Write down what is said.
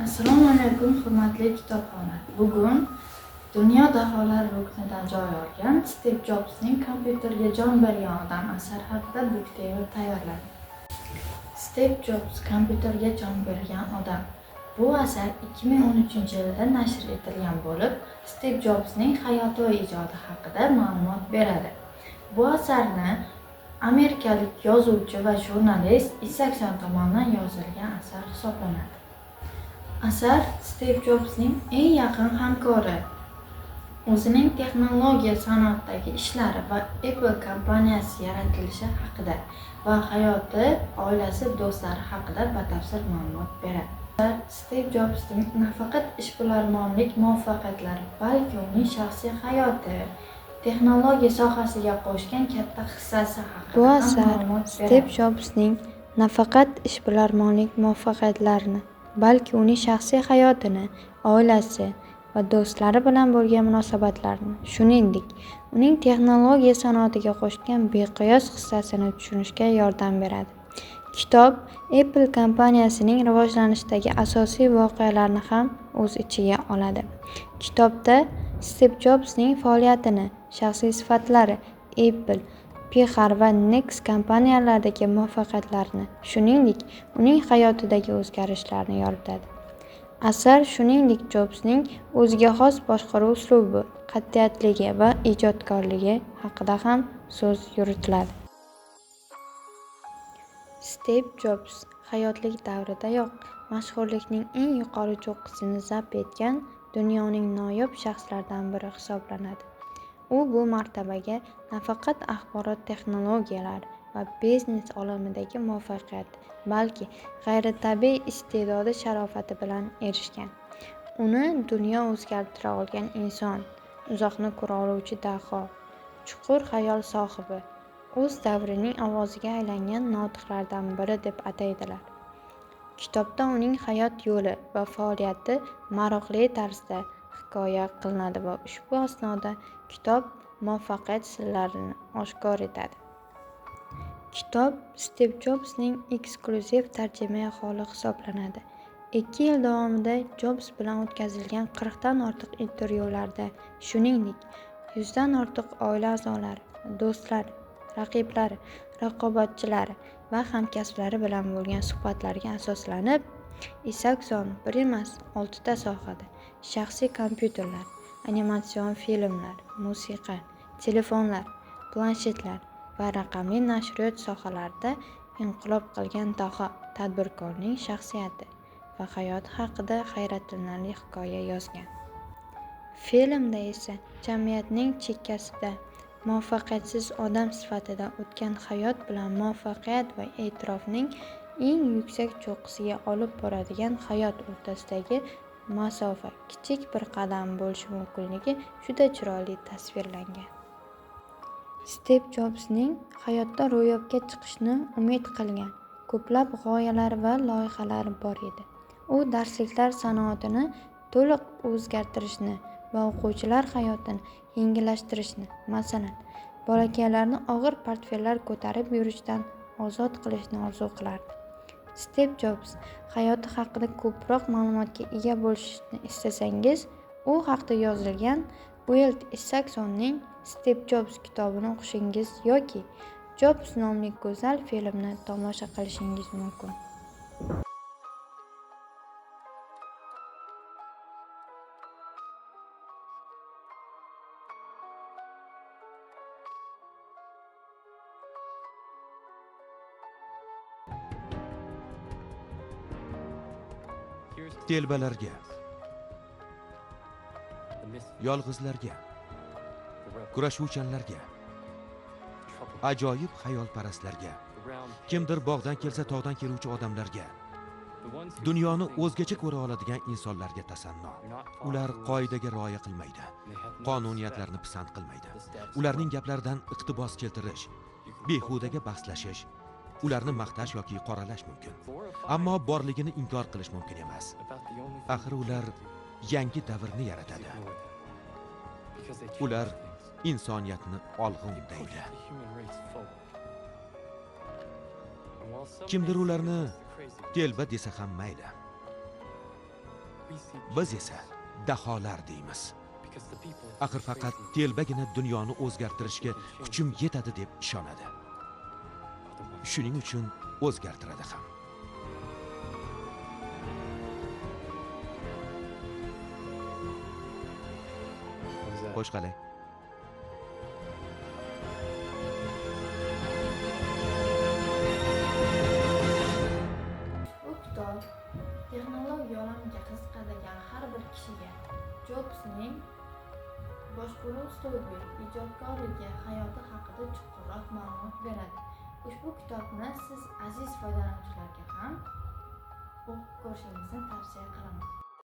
Assalomu alaykum, hurmatli kitobxonlar. Bugun dunyo daholar ruknidan joy olgan Stiv Jobsning kompyuterga jon bergan odam asari haqida bukteyor tayyorladi. Stiv Jobs kompyuterga jon bergan odam. Bu asar 2013-yilda nashr etilgan bo'lib, Stiv Jobsning hayoti va ijodi haqida ma'lumot beradi. Bu asarni amerikalik yozuvchi va jurnalist Isakson tomonidan yozilgan asar hisoblanadi. Asar Stiv Jobsning eng yaqin hamkori, o'zining texnologiya sanoatidagi ishlari va Apple kompaniyasi yaratilishi haqida va hayoti, oilasi, do'stlari haqida batafsil ma'lumot beradi. Stiv Jobsning nafaqat ishbilarmonlik muvaffaqiyatlari, balki uning shaxsiy hayoti, texnologiya sohasiga qo'shgan katta hissasi haqida Bu asar ma'lumot Stiv beradi. Jobsning nafaqat ishbilarmonlik muvaffaqiyatlarini, balki uning shaxsiy hayotini, oilasi va do'stlari bilan bo'lgan munosabatlarini, shuningdek, uning texnologiya sanoatiga qo'shgan beqiyos hissasini tushunishga yordam beradi. Kitob Apple kompaniyasining rivojlanishidagi asosiy voqealarni ham o'z ichiga oladi. Kitobda Stiv Jobsning faoliyatini, shaxsiy sifatlari, Apple, Pixar va Next kompaniyalaridagi muvaffaqiyatlarini, shuningdek, uning hayotidagi o'zgarishlarni yoritadi. Asar shuningdek Jobsning o'ziga xos boshqaruv uslubi, qat'iyatligi va ijodkorligi haqida ham so'z yuritiladi. Stiv Jobs hayotlik davridayoq mashhurlikning eng yuqori cho'qqisini zabt etgan dunyoning noyob shaxslaridan biri hisoblanadi. U bu martabaga nafaqat axborot texnologiyalari va biznes olamidagi muvaffaqiyat, balki g'ayritabiiy iste'dodi sharofati bilan erishgan. Uni dunyo o'zgartira olgan inson, uzoqni ko'ra oluvchi daho, chuqur xayol sohibi, o'z davrining ovoziga aylangan notiqlardan biri deb ataydilar. Kitobda uning hayot yo'li va faoliyati maroqli tarzda hikoya qilinadi va ushbu asnoda kitob muvaffaqiyat sirlarini oshkor etadi. Kitob Stiv Jobsning eksklyuziv tarjimai holi hisoblanadi. 2 yil davomida Jobs bilan o'tkazilgan 40 dan ortiq intervyularda, shuningdek, 100 dan ortiq oila a'zolari, do'stlari, raqiblari, raqobatchilari va hamkasblari bilan bo'lgan suhbatlarga asoslanib, Isakson bir emas, 6 ta sohada shaxsiy kompyuterlar, animatsion filmlar, musiqa, telefonlar, planshetlar va raqamli nashriyot sohalarida inqilob qilgan daho tadbirkorning shaxsiyati va hayoti haqida hayratlanarli hikoya yozgan. Filmda esa jamiyatning chekkasida muvaffaqiyatsiz odam sifatida o'tgan hayot bilan muvaffaqiyat va e'tirofning eng yuksak cho'qqisiga olib boradigan hayot o'rtasidagi masofa kichik bir qadam bo'lishi mumkinligi juda chiroyli tasvirlangan. Stiv Jobsning hayotda ro'yobga chiqishni umid qilgan ko'plab g'oyalari va loyihalari bor edi. U darsliklar sanoatini to'liq o'zgartirishni va o'quvchilar hayotini yengillashtirishni, masalan, bolakaylarni og'ir portfellar ko'tarib yurishdan ozod qilishni orzu qilardi. Stiv Jobs hayoti haqida ko'proq ma'lumotga ega bo'lishni istasangiz, u haqida yozilgan Wild Isaksonning Stiv Jobs kitobini o'qishingiz yoki Jobs nomli go'zal filmni tomosha qilishingiz mumkin. Telbalarga, yolg'izlarga, kurashuvchanlarga, ajoyib xayolparastlarga, kimdir bog'dan kelsa tog'dan keluvchi odamlarga, dunyoni o'zgacha ko'ra oladigan insonlarga tasanno. Ular qoidaga rioya qilmaydi, qonuniyatlarni pisand qilmaydi. Ularning gaplaridan iqtibos keltirish, behudaga bahslashish, ularni maqtash yoki qoralash mumkin. Ammo borligini inkor qilish mumkin emas. Axir ular yangi davrni yaratadi. Ular insoniyatni olg'a undaydi. Kimdir ularni telba desa ham mayli. biz esa daholar deymiz. Axir faqat telbagina dunyoni o'zgartirishga kuchim yetadi deb ishonadi. Shuning uchun o'zgartiradi ham. Xo'sh qalay. Bu kitob texnologiya olamiga qiziqadigan har bir kishiga Jobsning boshqaruv uslubi, ijodkorligi, hayoti haqida chuqurroq ma'lumot beradi. Ushbu kitobni siz aziz foydalanuvchilarga ham o'qib ko'rishingizni tavsiya qilaman.